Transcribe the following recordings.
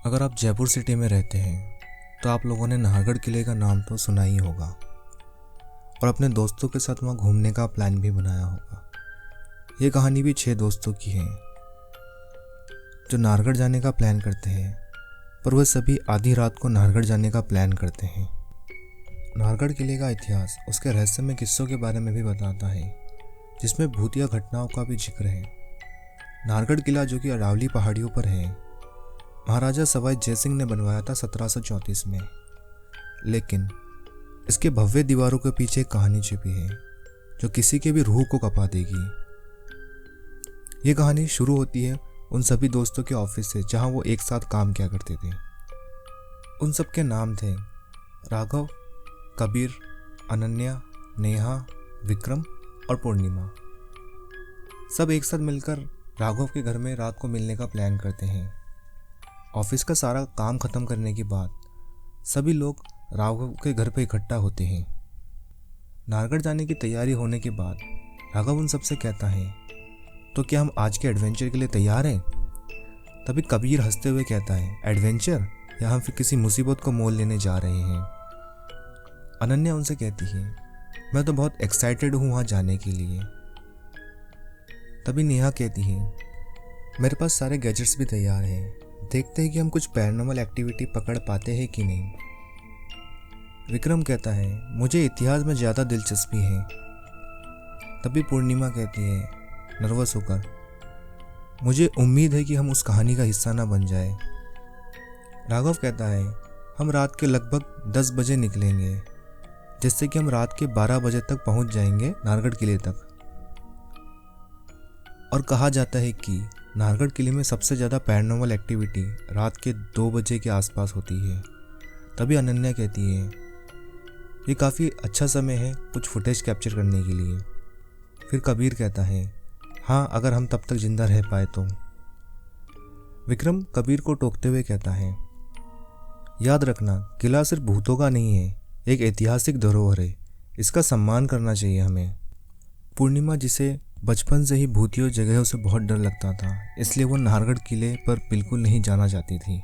अगर आप जयपुर सिटी में रहते हैं तो आप लोगों ने नाहरगढ़ किले का नाम तो सुना ही होगा और अपने दोस्तों के साथ वहाँ घूमने का प्लान भी बनाया होगा। ये कहानी भी 6 दोस्तों की है जो नाहरगढ़ जाने का प्लान करते हैं, पर वह सभी आधी रात को नाहरगढ़ जाने का प्लान करते हैं। नाहरगढ़ किले का इतिहास उसके रहस्यमय किस्सों के बारे में भी बताता है, जिसमें भूतिया घटनाओं का भी जिक्र है। नाहरगढ़ किला जो कि अरावली पहाड़ियों पर है, महाराजा सवाई जयसिंह ने बनवाया था 1734 में, लेकिन इसके भव्य दीवारों के पीछे एक कहानी छिपी है जो किसी के भी रूह को कपा देगी। ये कहानी शुरू होती है उन सभी दोस्तों के ऑफिस से जहां वो एक साथ काम किया करते थे। उन सब के नाम थे राघव, कबीर, अनन्या, नेहा, विक्रम और पूर्णिमा। सब एक साथ मिलकर राघव के घर में रात को मिलने का प्लान करते हैं। ऑफिस का सारा काम खत्म करने के बाद सभी लोग राघव के घर पर इकट्ठा होते हैं। नाहरगढ़ जाने की तैयारी होने के बाद राघव उन सबसे कहता है, तो क्या हम आज के एडवेंचर के लिए तैयार हैं? तभी कबीर हंसते हुए कहता है, एडवेंचर या हम फिर किसी मुसीबत को मोल लेने जा रहे हैं? अनन्या उनसे कहती है, मैं तो बहुत एक्साइटेड हूँ वहाँ जाने के लिए। तभी नेहा कहती है, मेरे पास सारे गैजेट्स भी तैयार हैं, देखते हैं कि हम कुछ पैरानॉर्मल एक्टिविटी पकड़ पाते हैं कि नहीं। विक्रम कहता है, मुझे इतिहास में ज़्यादा दिलचस्पी है। तभी पूर्णिमा कहती है नर्वस होकर, मुझे उम्मीद है कि हम उस कहानी का हिस्सा ना बन जाए। राघव कहता है, हम रात के लगभग 10 बजे निकलेंगे, जिससे कि हम रात के 12 बजे तक पहुंच जाएंगे नाहरगढ़ किले तक। और कहा जाता है कि नाहरगढ़ किले में सबसे ज़्यादा पैरानॉर्मल एक्टिविटी रात के 2 बजे के आसपास होती है। तभी अनन्या कहती है, ये काफ़ी अच्छा समय है कुछ फुटेज कैप्चर करने के लिए। फिर कबीर कहता है, हाँ अगर हम तब तक जिंदा रह पाए तो। विक्रम कबीर को टोकते हुए कहता है, याद रखना किला सिर्फ भूतों का नहीं है, एक ऐतिहासिक धरोहर है, इसका सम्मान करना चाहिए हमें। पूर्णिमा, जिसे बचपन से ही भूतियों जगहों से बहुत डर लगता था, इसलिए वो नाहरगढ़ किले पर बिल्कुल नहीं जाना चाहती थी,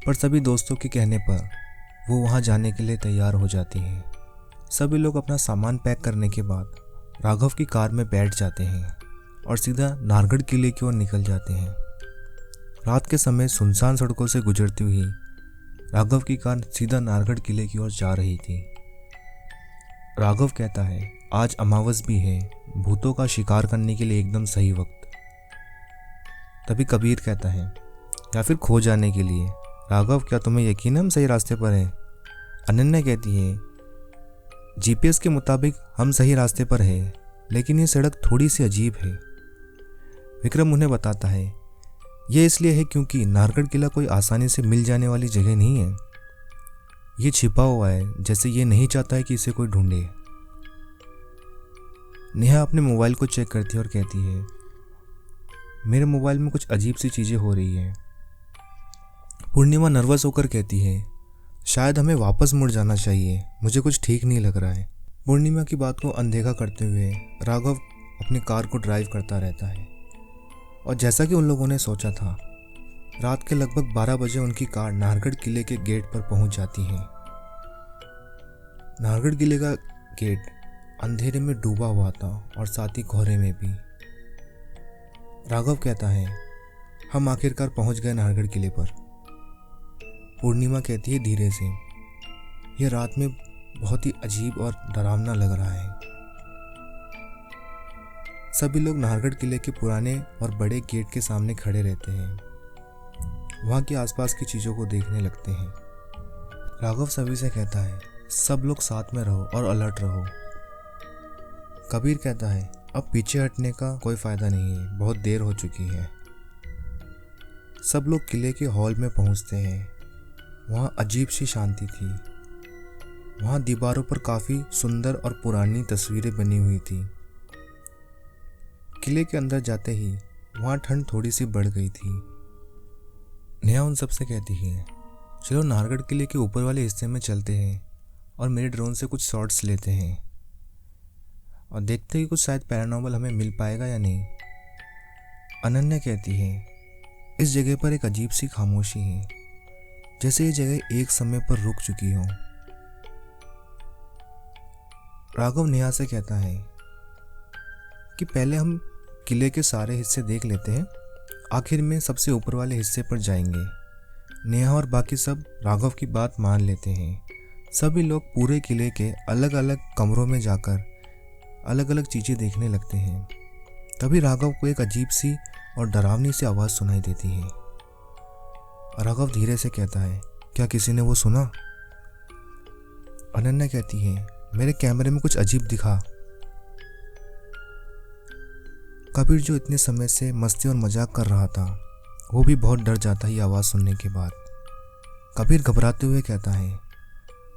पर सभी दोस्तों के कहने पर वो वहाँ जाने के लिए तैयार हो जाती है। सभी लोग अपना सामान पैक करने के बाद राघव की कार में बैठ जाते हैं और सीधा नाहरगढ़ किले की ओर निकल जाते हैं। रात के समय सुनसान सड़कों से गुजरती हुई राघव की कार सीधा नाहरगढ़ किले की ओर जा रही थी। राघव कहता है, आज अमावस भी है, भूतों का शिकार करने के लिए एकदम सही वक्त। तभी कबीर कहता है, या फिर खो जाने के लिए। राघव, क्या तुम्हें यकीन है हम सही रास्ते पर हैं? अनन्या कहती है, जीपीएस के मुताबिक हम सही रास्ते पर हैं, लेकिन ये सड़क थोड़ी सी अजीब है। विक्रम उन्हें बताता है, यह इसलिए है क्योंकि नाहरगढ़ किला कोई आसानी से मिल जाने वाली जगह नहीं है। ये छिपा हुआ है, जैसे ये नहीं चाहता है कि इसे कोई ढूंढे। नेहा अपने मोबाइल को चेक करती है और कहती है, मेरे मोबाइल में कुछ अजीब सी चीज़ें हो रही हैं। पूर्णिमा नर्वस होकर कहती है, शायद हमें वापस मुड़ जाना चाहिए, मुझे कुछ ठीक नहीं लग रहा है। पूर्णिमा की बात को अनदेखा करते हुए राघव अपनी कार को ड्राइव करता रहता है और जैसा कि उन लोगों ने सोचा था, रात के लगभग 12 बजे उनकी कार नाहरगढ़ किले के गेट पर पहुंच जाती है। नाहरगढ़ किले का गेट अंधेरे में डूबा हुआ था और साथ ही कोहरे में भी। राघव कहता है, हम आखिरकार पहुंच गए नाहरगढ़ किले पर। पूर्णिमा कहती है धीरे से, यह रात में बहुत ही अजीब और डरावना लग रहा है। सभी लोग नाहरगढ़ किले के पुराने और बड़े गेट के सामने खड़े रहते हैं, वहाँ के आसपास की चीज़ों को देखने लगते हैं। राघव सभी से कहता है, सब लोग साथ में रहो और अलर्ट रहो। कबीर कहता है, अब पीछे हटने का कोई फ़ायदा नहीं है, बहुत देर हो चुकी है। सब लोग किले के हॉल में पहुंचते हैं। वहाँ अजीब सी शांति थी। वहाँ दीवारों पर काफ़ी सुंदर और पुरानी तस्वीरें बनी हुई थी। किले के अंदर जाते ही वहाँ ठंड थोड़ी सी बढ़ गई थी। नेहा उन सबसे कहती है, चलो नाहरगढ़ किले के ऊपर वाले हिस्से में चलते हैं और मेरे ड्रोन से कुछ शॉट्स लेते हैं और देखते हैं कि कुछ शायद पैरानॉर्मल हमें मिल पाएगा या नहीं। अनन्या कहती है, इस जगह पर एक अजीब सी खामोशी है, जैसे ये जगह एक समय पर रुक चुकी हो। राघव नेहा से कहता है कि पहले हम किले के सारे हिस्से देख लेते हैं, आखिर में सबसे ऊपर वाले हिस्से पर जाएंगे। नेहा और बाकी सब राघव की बात मान लेते हैं। सभी लोग पूरे किले के अलग अलग कमरों में जाकर अलग अलग चीज़ें देखने लगते हैं। तभी राघव को एक अजीब सी और डरावनी सी आवाज़ सुनाई देती है। राघव धीरे से कहता है, क्या किसी ने वो सुना? अनन्या कहती है, मेरे कैमरे में कुछ अजीब दिखा। कबीर जो इतने समय से मस्ती और मजाक कर रहा था, वो भी बहुत डर जाता है ये आवाज़ सुनने के बाद। कबीर घबराते हुए कहता है,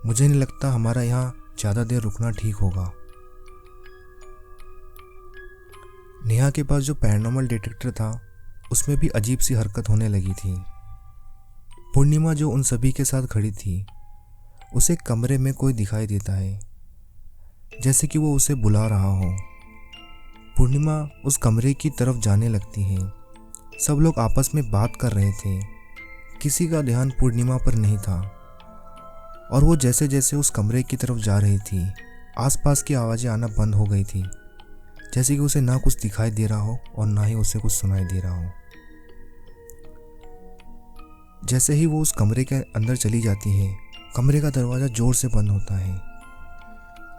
मुझे नहीं लगता हमारा यहाँ ज़्यादा देर रुकना ठीक होगा। नेहा के पास जो पैरानॉर्मल डिटेक्टर था, उसमें भी अजीब सी हरकत होने लगी थी। पूर्णिमा जो उन सभी के साथ खड़ी थी, उसे कमरे में कोई दिखाई देता है, जैसे कि वो उसे बुला रहा हो। पूर्णिमा उस कमरे की तरफ जाने लगती है। सब लोग आपस में बात कर रहे थे, किसी का ध्यान पूर्णिमा पर नहीं था। और वो जैसे जैसे उस कमरे की तरफ जा रही थी, आसपास की आवाज़ें आना बंद हो गई थी, जैसे कि उसे ना कुछ दिखाई दे रहा हो और ना ही उसे कुछ सुनाई दे रहा हो। जैसे ही वो उस कमरे के अंदर चली जाती है, कमरे का दरवाज़ा जोर से बंद होता है।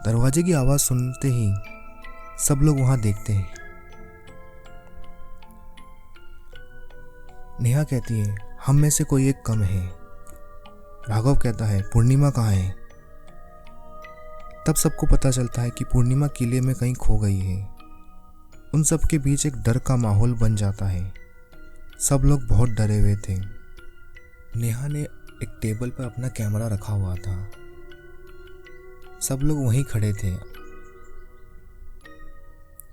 दरवाजे की आवाज़ सुनते ही सब लोग वहां देखते हैं। नेहा कहती है, हम में से कोई एक कम है। राघव कहता है, पूर्णिमा कहाँ है? तब सबको पता चलता है कि पूर्णिमा किले में कहीं खो गई है। उन सब के बीच एक डर का माहौल बन जाता है। सब लोग बहुत डरे हुए थे। नेहा ने एक टेबल पर अपना कैमरा रखा हुआ था। सब लोग वहीं खड़े थे।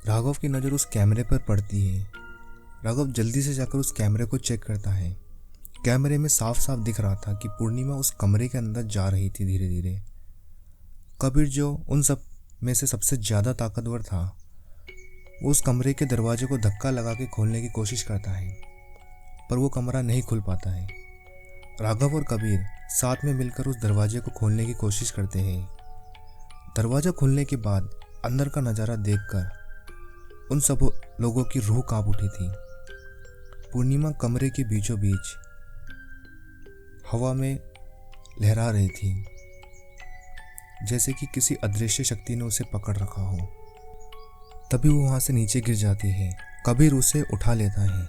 राघव की नज़र उस कैमरे पर पड़ती है। राघव जल्दी से जाकर उस कैमरे को चेक करता है। कैमरे में साफ साफ दिख रहा था कि पूर्णिमा उस कमरे के अंदर जा रही थी धीरे धीरे। कबीर जो उन सब में से सबसे ज़्यादा ताकतवर था, वो उस कमरे के दरवाजे को धक्का लगा के खोलने की कोशिश करता है, पर वो कमरा नहीं खुल पाता है। राघव और कबीर साथ में मिलकर उस दरवाजे को खोलने की कोशिश करते हैं। दरवाज़ा खुलने के बाद अंदर का नज़ारा देखकर उन सब लोगों की रूह कांप उठी थी। पूर्णिमा कमरे के बीचों बीच हवा में लहरा रही थी, जैसे कि किसी अदृश्य शक्ति ने उसे पकड़ रखा हो। तभी वो वहाँ से नीचे गिर जाती है। कबीर उसे उठा लेता है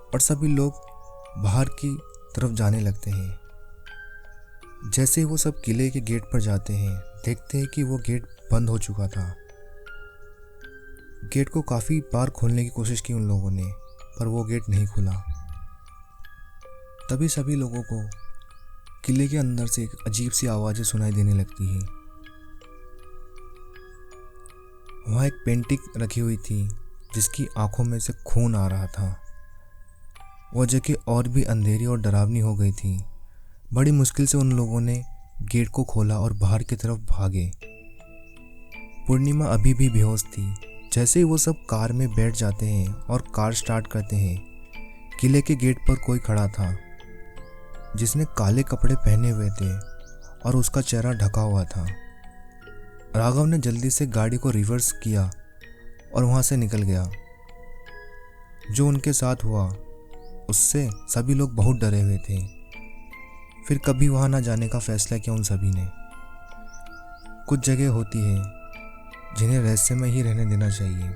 और सभी लोग बाहर की तरफ जाने लगते हैं। जैसे ही वो सब किले के गेट पर जाते हैं, देखते हैं कि वो गेट बंद हो चुका था। गेट को काफ़ी बार खोलने की कोशिश की उन लोगों ने, पर वो गेट नहीं खुला। तभी सभी लोगों को किले के अंदर से एक अजीब सी आवाज़ें सुनाई देने लगती है। वहाँ एक पेंटिंग रखी हुई थी, जिसकी आंखों में से खून आ रहा था। वो जगह और भी अंधेरी और डरावनी हो गई थी। बड़ी मुश्किल से उन लोगों ने गेट को खोला और बाहर की तरफ भागे। पूर्णिमा अभी भी बेहोश थी। जैसे ही वो सब कार में बैठ जाते हैं और कार स्टार्ट करते हैं, किले के गेट पर कोई खड़ा था, जिसने काले कपड़े पहने हुए थे और उसका चेहरा ढका हुआ था। राघव ने जल्दी से गाड़ी को रिवर्स किया और वहाँ से निकल गया। जो उनके साथ हुआ, उससे सभी लोग बहुत डरे हुए थे। फिर कभी वहाँ ना जाने का फैसला किया उन सभी ने। कुछ जगह होती है जिन्हें रहस्यमय ही रहने देना चाहिए।